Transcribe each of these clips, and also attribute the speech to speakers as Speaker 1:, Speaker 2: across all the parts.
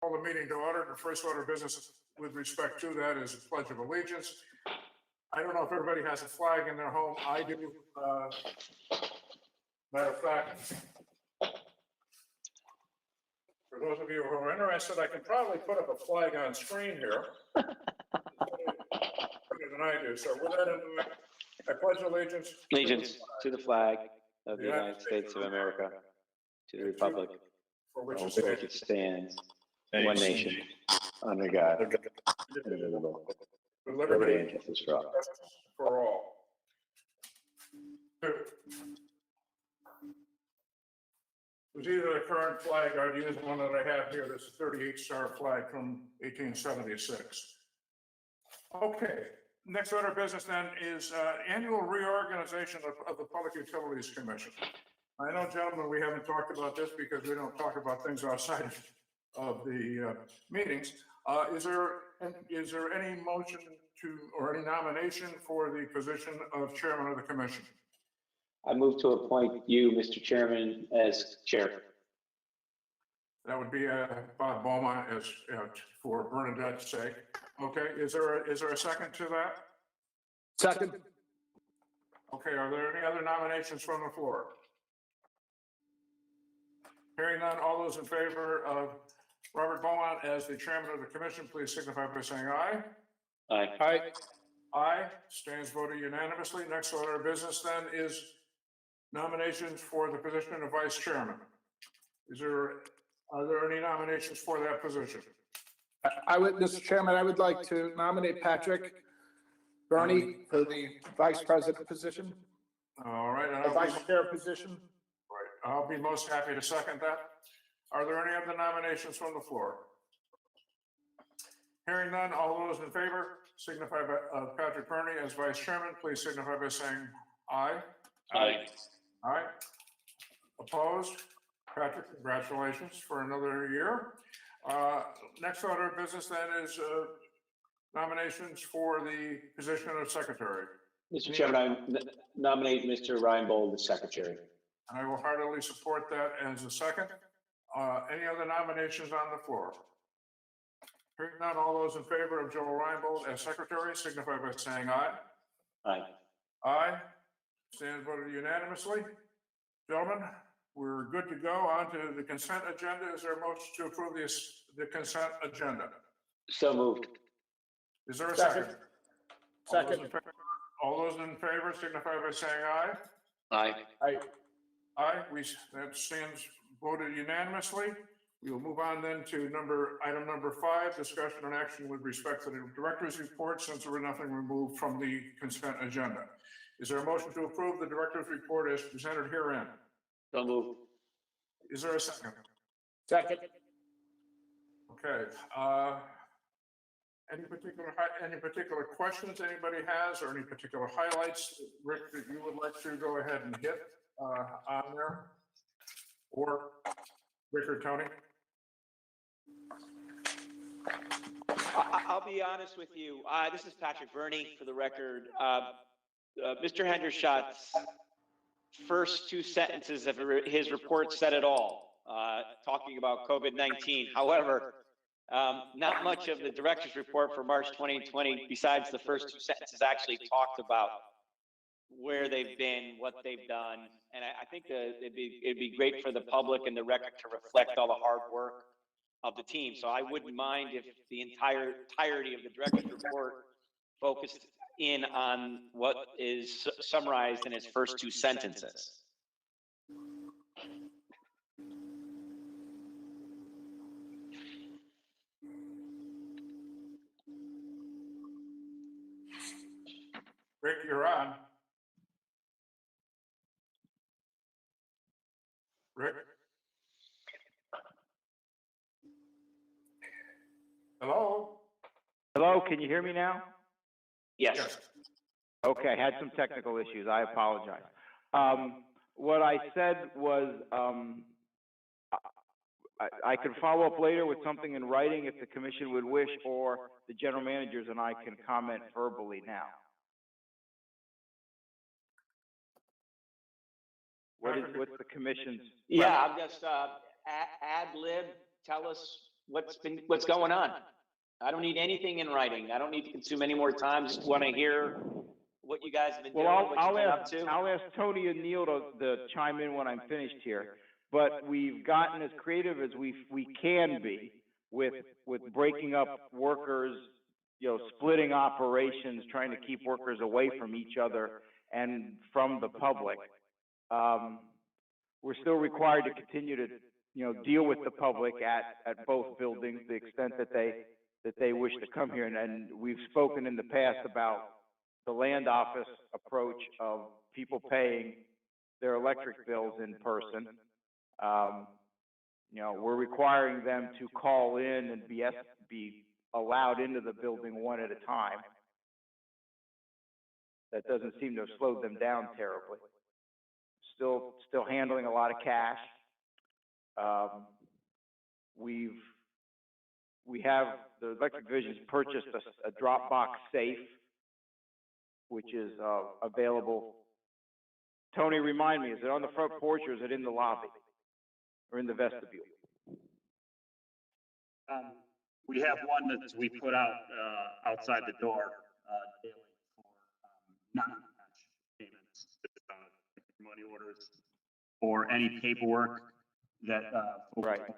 Speaker 1: call the meeting to order. The first order of business with respect to that is a pledge of allegiance. I don't know if everybody has a flag in their home. I do. Matter of fact, for those of you who are interested, I can probably put up a flag on screen here. Than I do. So with that in mind, I pledge allegiance.
Speaker 2: Allegiance to the flag of the United States of America, to the republic
Speaker 1: for which
Speaker 2: it stands, one nation, under God, indivisible,
Speaker 1: with
Speaker 2: liberty and justice for all.
Speaker 1: For all. It was either the current flag or I'd use one that I have here. This is 38-star flag from 1876. Okay. Next order of business then is annual reorganization of the Public Utilities Commission. I know, gentlemen, we haven't talked about this because we don't talk about things outside of the meetings. Is there any motion to or any nomination for the position of chairman of the commission?
Speaker 2: I move to appoint you, Mr. Chairman, as chair.
Speaker 1: That would be Bob Beaumont as for Bernadette's sake. Okay, is there a second to that?
Speaker 3: Second.
Speaker 1: Okay, are there any other nominations from the floor? Hearing none, all those in favor of Robert Beaumont as the chairman of the commission, please signify by saying aye.
Speaker 2: Aye.
Speaker 3: Aye.
Speaker 1: Aye, stands voted unanimously. Next order of business then is nominations for the position of vice chairman. Are there any nominations for that position?
Speaker 3: Mr. Chairman, I would like to nominate Patrick Burney for the vice president position,
Speaker 1: All right, and
Speaker 3: the vice chair position.
Speaker 1: I'll be most happy to second that. Are there any other nominations from the floor? Hearing none, all those in favor signify by Patrick Burney as vice chairman, please signify by saying aye.
Speaker 2: Aye.
Speaker 1: Aye. Opposed? Patrick, congratulations for another year. Next order of business then is nominations for the position of secretary.
Speaker 2: Mr. Chairman, I nominate Mr. Reinbold as secretary.
Speaker 1: And I will heartily support that as a second. Any other nominations on the floor? Hearing none, all those in favor of Joel Reinbold as secretary signify by saying aye.
Speaker 2: Aye.
Speaker 1: Aye. Stands voted unanimously. Gentlemen, we're good to go. On to the consent agenda. Is there a motion to approve the consent agenda?
Speaker 2: So moved.
Speaker 1: Is there a
Speaker 3: Second.
Speaker 1: second?
Speaker 3: Second.
Speaker 1: All those in favor signify by saying aye.
Speaker 2: Aye.
Speaker 3: Aye.
Speaker 1: Aye, that stands voted unanimously. We will move on then to item number 5, discussion and action with respect to the director's report, since there was nothing removed from the consent agenda. Is there a motion to approve the director's report as presented herein?
Speaker 2: So moved.
Speaker 1: Is there a second?
Speaker 3: Second.
Speaker 1: Okay. Any particular questions anybody has, or any particular highlights, Rick, that you would like to go ahead and hit on there? Or Rick or Tony?
Speaker 4: I'll be honest with you. This is Patrick Burney, for the record. Mr. Hendershot's first 2 sentences of his report said it all, talking about COVID-19. However, not much of the director's report for March 2020, besides the first 2 sentences, actually talked about where they've been, what they've done. And I think it'd be great for the public and the record to reflect all the hard work of the team. So I wouldn't mind if the entirety of the director's report focused in on what is summarized in his first 2 sentences.
Speaker 1: Rick, you're on. Rick? Hello?
Speaker 5: Hello, can you hear me now?
Speaker 4: Yes.
Speaker 5: Okay, I had some technical issues. I apologize. What I said was I could follow up later with something in writing if the commission would wish, or the general managers and I can comment verbally now. What's the commission's?
Speaker 4: Yeah, I'm just ad lib. Tell us what's going on. I don't need anything in writing. I don't need to consume any more time. Just want to hear what you guys have been doing,
Speaker 5: Well,
Speaker 4: what you've been up to.
Speaker 5: I'll ask Tony and Neil to chime in when I'm finished here. But we've gotten as creative as we can be with breaking up workers, splitting operations, trying to keep workers away from each other and from the public. We're still required to continue to, deal with the public at both buildings, the extent that they wish to come here. And we've spoken in the past about the land office approach of people paying their electric bills in person. We're requiring them to call in and be allowed into the building one at a time. That doesn't seem to have slowed them down terribly. Still handling a lot of cash. The electric division's purchased a Dropbox safe, which is available. Tony, remind me, is it on the front porch or is it in the lobby or in the vestibule?
Speaker 6: We have one that we put out outside the door daily for non-cash payments, money orders, or any paperwork that folks
Speaker 5: Right.
Speaker 6: are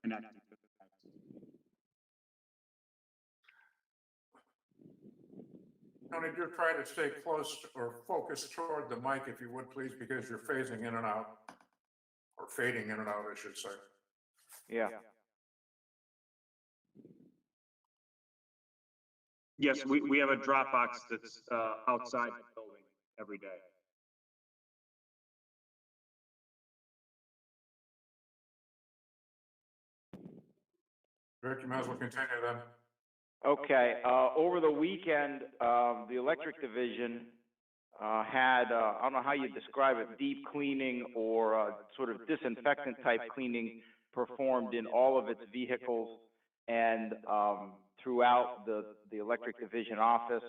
Speaker 6: connected to.
Speaker 1: Tony, do try to stay close or focus toward the mic if you would, please, because you're phasing in and out, or fading in and out, I should say.
Speaker 5: Yeah.
Speaker 6: Yes, we have a Dropbox that's outside the building every day.
Speaker 1: Rick, you might as well continue then.
Speaker 5: Okay, over the weekend, the electric division had, I don't know how you describe it, deep cleaning or sort of disinfectant type cleaning performed in all of its vehicles and throughout the electric division office.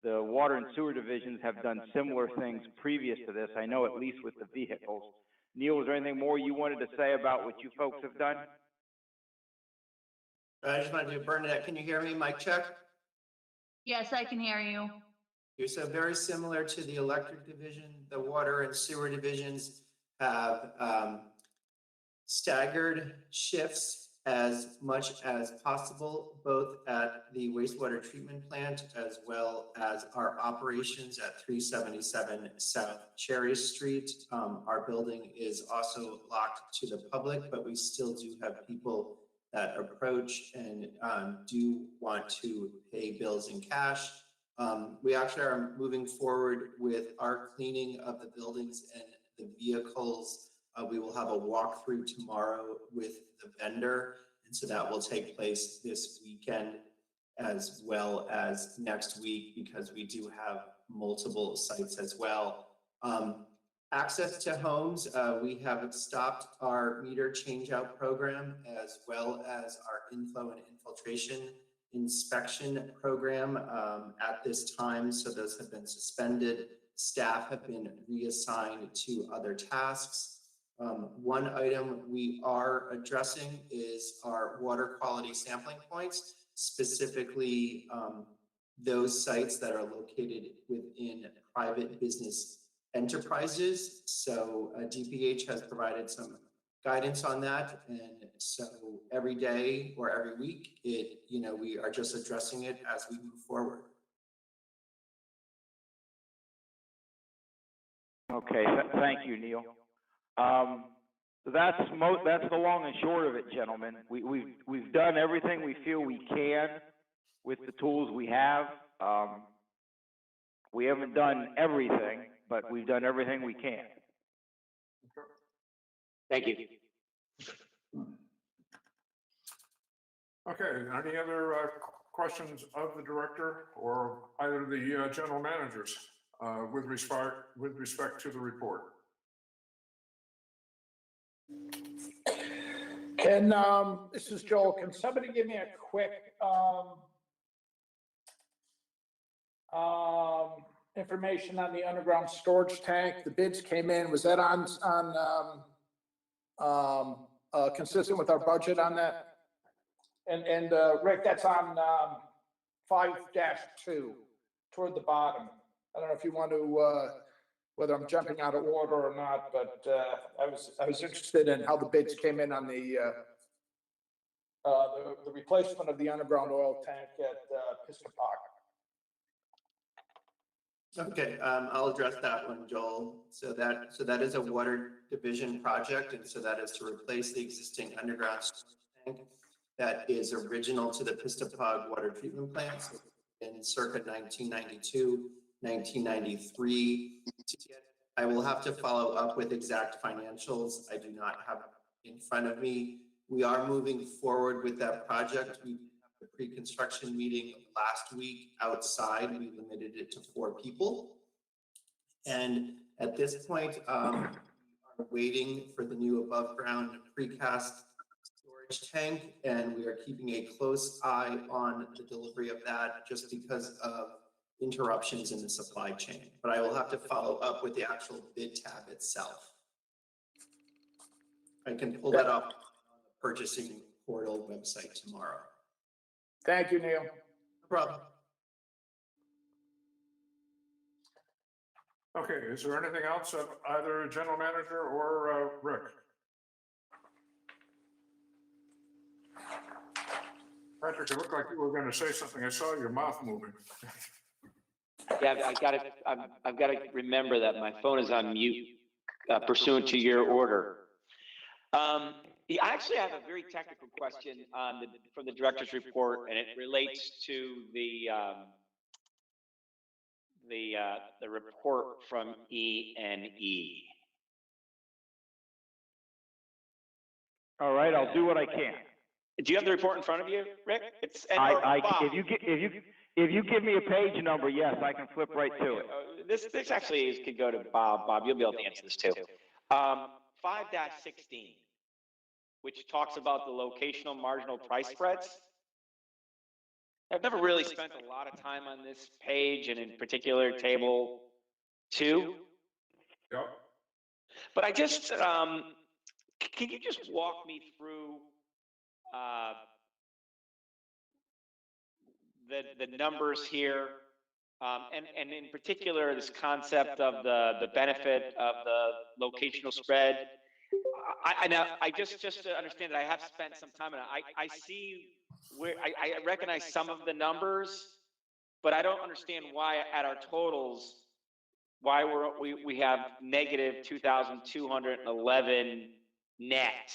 Speaker 5: The water and sewer divisions have done similar things previous to this, I know, at least with the vehicles. Neil, is there anything more you wanted to say about what you folks have done?
Speaker 7: I just want to do Bernadette. Can you hear me? Mic check.
Speaker 8: Yes, I can hear you.
Speaker 7: So very similar to the electric division, the water and sewer divisions have staggered shifts as much as possible, both at the wastewater treatment plant as well as our operations at 377 South Cherry Street. Our building is also locked to the public, but we still do have people that approach and do want to pay bills in cash. We actually are moving forward with our cleaning of the buildings and the vehicles. We will have a walkthrough tomorrow with the vendor, and so that will take place this weekend as well as next week because we do have multiple sites as well. Access to homes, we have stopped our meter changeout program as well as our inflow and infiltration inspection program at this time. So those have been suspended. Staff have been reassigned to other tasks. One item we are addressing is our water quality sampling points, specifically those sites that are located within private business enterprises. So DPH has provided some guidance on that, and so every day or every week, we are just addressing it as we move forward.
Speaker 5: Okay, thank you, Neil. So that's the long and short of it, gentlemen. We've done everything we feel we can with the tools we have. We haven't done everything, but we've done everything we can.
Speaker 4: Thank you.
Speaker 1: Okay, any other questions of the director or either the general managers with respect to the report?
Speaker 3: This is Joel, can somebody give me a quick information on the underground storage tank? The bids came in, was that consistent with our budget on that? And Rick, that's on 5-2 toward the bottom. I don't know if you want to, whether I'm jumping out of order or not, but I was interested in how the bids came in on the replacement of the underground oil tank at Piscataquis.
Speaker 7: Okay, I'll address that one, Joel. So that is a water division project, and so that is to replace the existing underground storage tank that is original to the Piscataquis water treatment plant, so in circa 1992, 1993. I will have to follow up with exact financials. I do not have in front of me. We are moving forward with that project. We had a pre-construction meeting last week outside. We limited it to 4 people. And at this point, we are waiting for the new above ground precast storage tank, and we are keeping a close eye on the delivery of that just because of interruptions in the supply chain. But I will have to follow up with the actual bid tab itself. I can pull that up on the purchasing portal website tomorrow.
Speaker 3: Thank you, Neil.
Speaker 7: No problem.
Speaker 1: Okay, is there anything else of either general manager or Rick? Patrick, it looked like you were going to say something. I saw your mouth moving.
Speaker 4: Yeah, I've got to remember that my phone is on mute pursuant to your order. I actually have a very technical question from the director's report, and it relates to the report from E&E.
Speaker 5: All right, I'll do what I can.
Speaker 4: Do you have the report in front of you, Rick?
Speaker 5: If you give me a page number, yes, I can flip right to it.
Speaker 4: This actually could go to Bob. Bob, you'll be able to answer this too. 5-16, which talks about the locational marginal price spreads. I've never really spent a lot of time on this page, and in particular table 2.
Speaker 1: Yep.
Speaker 4: But I just, can you just walk me through the numbers here, and in particular this concept of the benefit of the locational spread? I just to understand that I have spent some time on it. I see where I recognize some of the numbers, but I don't understand why at our totals why we have negative 2,211 net,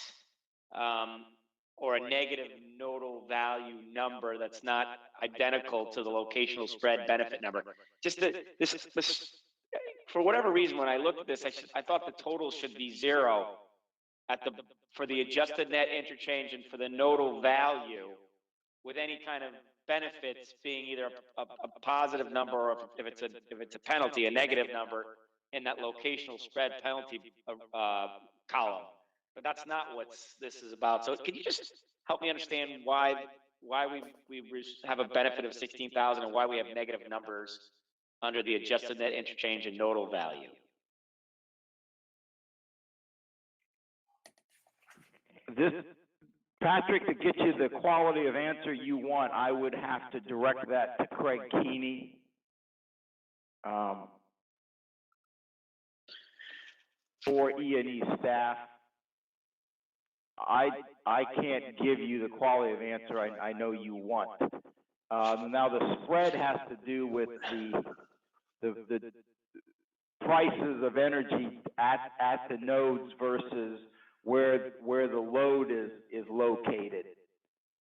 Speaker 4: or a negative nodal value number that's not identical to the locational spread benefit number. Just this, for whatever reason, when I looked at this, I thought the total should be 0 for the adjusted net interchange and for the nodal value, with any kind of benefits being either a positive number, or if it's a penalty, a negative number in that locational spread penalty column. But that's not what this is about. So can you just help me understand why we have a benefit of 16,000 and why we have negative numbers under the adjusted net interchange and nodal value?
Speaker 5: This, Patrick, to get you the quality of answer you want, I would have to direct that to Craig Keeney. For E&E staff. I can't give you the quality of answer I know you want. Now the spread has to do with the prices of energy at the nodes versus where the load is located,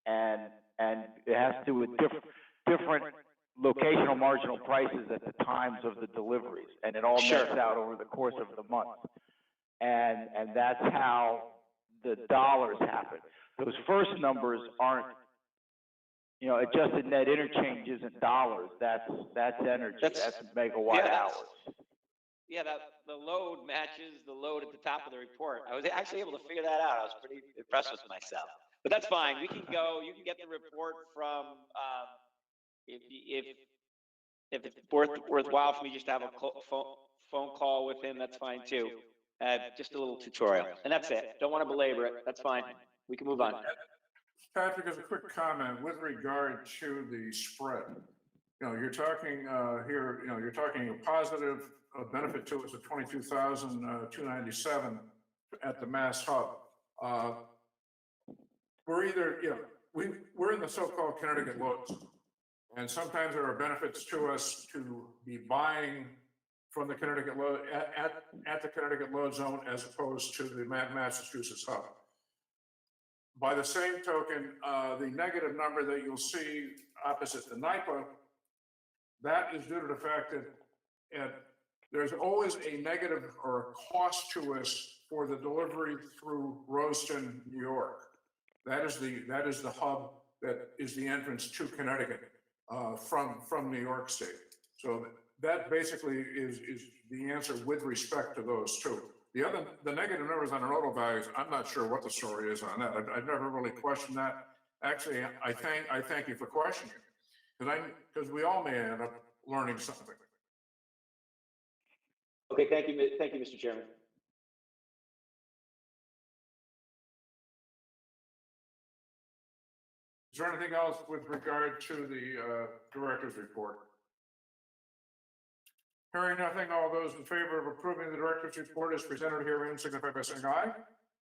Speaker 5: and it has to do with different locational marginal prices at the times of the deliveries, and it all nets out over the course of the month, and that's how the dollars happen. Those first numbers aren't, adjusted net interchange isn't dollars. That's energy. That's megawatt hours.
Speaker 4: Yeah, the load matches the load at the top of the report. I was actually able to figure that out. I was pretty impressed with myself. But that's fine. We can go. You can get the report from if it's worthwhile for me just to have a phone call with him. That's fine too. Just a little tutorial, and that's it. Don't want to belabor it. That's fine. We can move on.
Speaker 1: Patrick, as a quick comment with regard to the spread, you're talking here, you're talking a positive benefit to us of 22,297 at the Mass Hub. We're either, we're in the so-called Connecticut load zone. And sometimes there are benefits to us to be buying from the Connecticut load at the Connecticut load zone as opposed to the Massachusetts hub. By the same token, the negative number that you'll see opposite the NIPA, that is due to the fact that there's always a negative or a cost to us for the delivery through Roseton, New York. That is the hub that is the entrance to Connecticut from New York State. So that basically is the answer with respect to those two. The negative numbers on the nodal values, I'm not sure what the story is on that. I've never really questioned that. Actually, I thank you for questioning it, because we all may end up learning something.
Speaker 4: Okay, thank you, Mr. Chairman.
Speaker 1: Is there anything else with regard to the director's report? Hearing nothing, all those in favor of approving the director's report as presented herein signify by saying aye.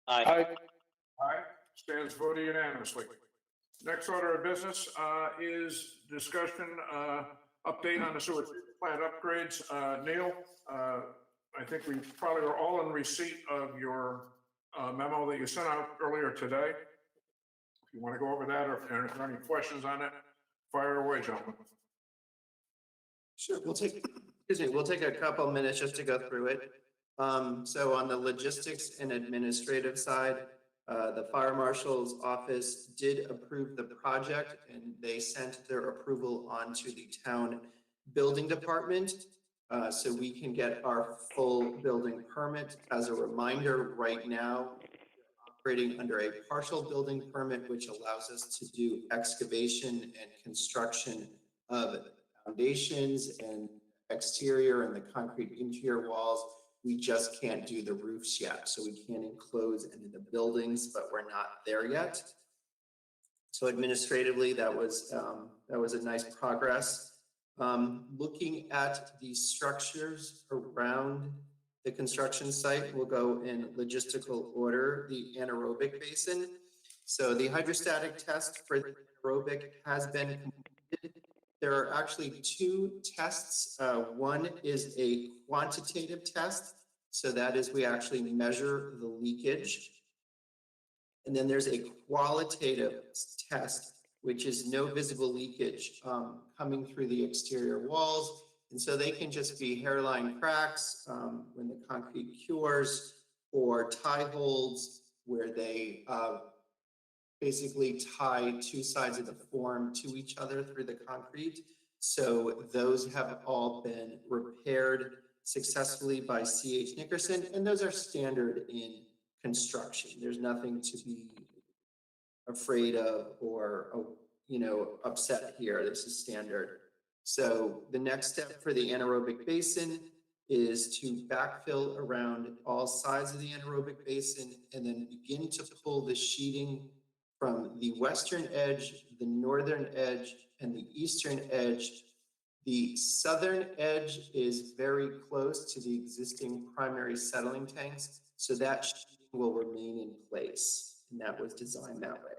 Speaker 4: Aye.
Speaker 1: Aye. Stands voted unanimously. Next order of business is discussion update on the sewer treatment plant upgrades. Neil, I think we probably are all in receipt of your memo that you sent out earlier today. If you want to go over that, or if there are any questions on it, fire away, gentlemen.
Speaker 7: Sure, we'll take a couple minutes just to go through it. So on the logistics and administrative side, the fire marshal's office did approve the project, and they sent their approval on to the town building department. So we can get our full building permit. As a reminder, right now, operating under a partial building permit, which allows us to do excavation and construction of foundations and exterior and the concrete interior walls. We just can't do the roofs yet. So we can't enclose any of the buildings, but we're not there yet. So administratively, that was a nice progress. Looking at the structures around the construction site, we'll go in logistical order. The anaerobic basin. So the hydrostatic test for the anaerobic has been completed. There are actually two tests. One is a quantitative test. So that is, we actually measure the leakage. And then there's a qualitative test, which is no visible leakage coming through the exterior walls. And so they can just be hairline cracks when the concrete cures, or tie holds where they basically tie two sides of the form to each other through the concrete. So those have all been repaired successfully by C.H. Nickerson, and those are standard in construction. There's nothing to be afraid of or upset here. This is standard. So the next step for the anaerobic basin is to backfill around all sides of the anaerobic basin and then begin to pull the sheeting from the western edge, the northern edge, and the eastern edge. The southern edge is very close to the existing primary settling tanks, so that sheeting will remain in place, and that was designed that way.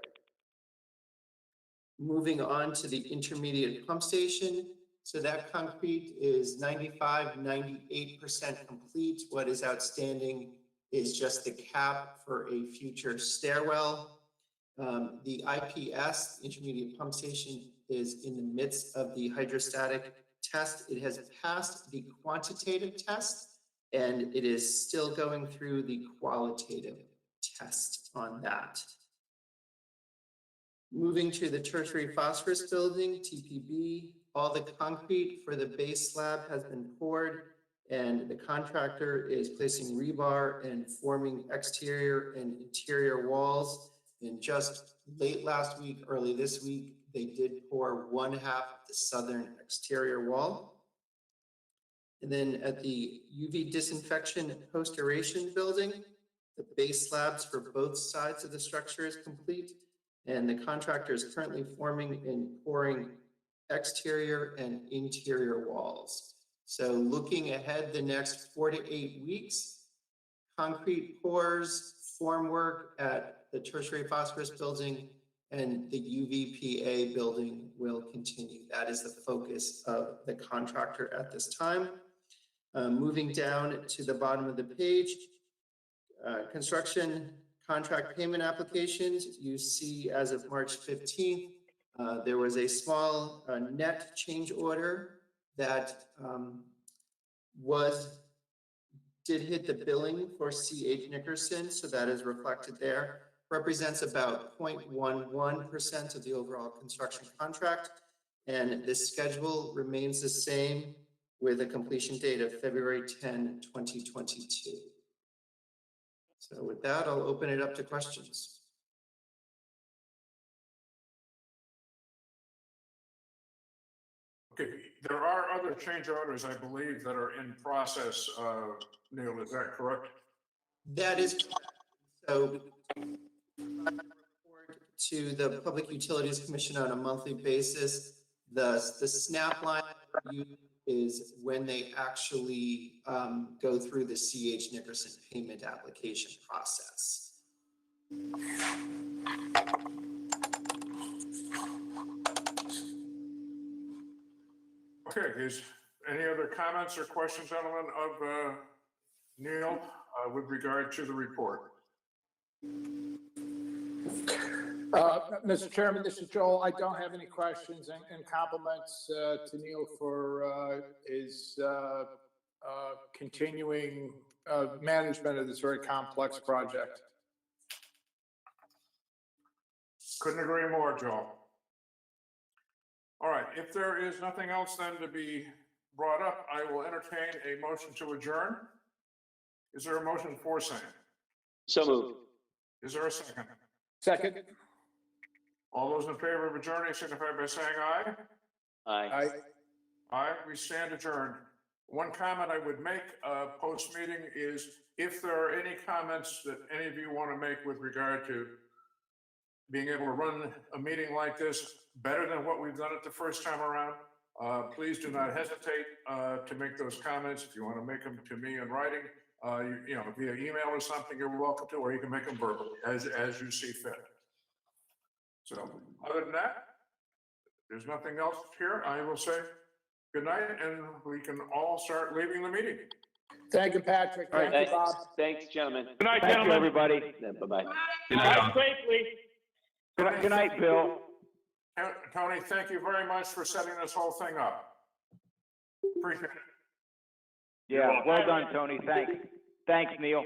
Speaker 7: Moving on to the intermediate pump station. So that concrete is 95–98% complete. What is outstanding is just the cap for a future stairwell. The IPS, intermediate pump station, is in the midst of the hydrostatic test. It has passed the quantitative test, and it is still going through the qualitative test on that. Moving to the tertiary phosphorus building, TPB, all the concrete for the base slab has been poured, and the contractor is placing rebar and forming exterior and interior walls. And just late last week, early this week, they did pour one half of the southern exterior wall. And then at the UV disinfection post aeration building, the base slabs for both sides of the structure is complete. And the contractor is currently forming and pouring exterior and interior walls. So looking ahead the next 4 to 8 weeks, concrete pours, formwork at the tertiary phosphorus building and the UVPA building will continue. That is the focus of the contractor at this time. Moving down to the bottom of the page, construction contract payment applications. You see as of March 15th, there was a small net change order that did hit the billing for C.H. Nickerson, so that is reflected there. Represents about 0.11% of the overall construction contract, and the schedule remains the same with a completion date of February 10, 2022. So with that, I'll open it up to questions.
Speaker 1: Okay, there are other change orders, I believe, that are in process, Neil, is that correct?
Speaker 7: That is correct. So report to the Public Utilities Commission on a monthly basis. The snap line is when they actually go through the C.H. Nickerson payment application process.
Speaker 1: Okay, is any other comments or questions, gentlemen, of Neil with regard to the report?
Speaker 3: Mr. Chairman, this is Joel. I don't have any questions, and compliments to Neil for his continuing management of this very complex project.
Speaker 1: Couldn't agree more, Joe. All right, if there is nothing else then to be brought up, I will entertain a motion to adjourn. Is there a motion for saying?
Speaker 4: So moved.
Speaker 1: Is there a second?
Speaker 3: Second.
Speaker 1: All those in favor of adjourning signify by saying aye.
Speaker 4: Aye.
Speaker 1: Aye, we stand adjourned. One comment I would make post-meeting is if there are any comments that any of you want to make with regard to being able to run a meeting like this better than what we've done it the first time around, please do not hesitate to make those comments. If you want to make them to me in writing, you know, via email or something, you're welcome to, or you can make them verbally as you see fit. So other than that, there's nothing else here. I will say good night, and we can all start leaving the meeting.
Speaker 3: Thank you, Patrick.
Speaker 5: All right.
Speaker 3: Thank you, Bob.
Speaker 4: Thanks, gentlemen.
Speaker 5: Good night, gentlemen. Everybody.
Speaker 4: Bye-bye.
Speaker 5: Drive safely. Good night, Bill.
Speaker 1: Tony, thank you very much for setting this whole thing up. Appreciate it.
Speaker 5: Yeah, well done, Tony. Thanks. Thanks, Neil.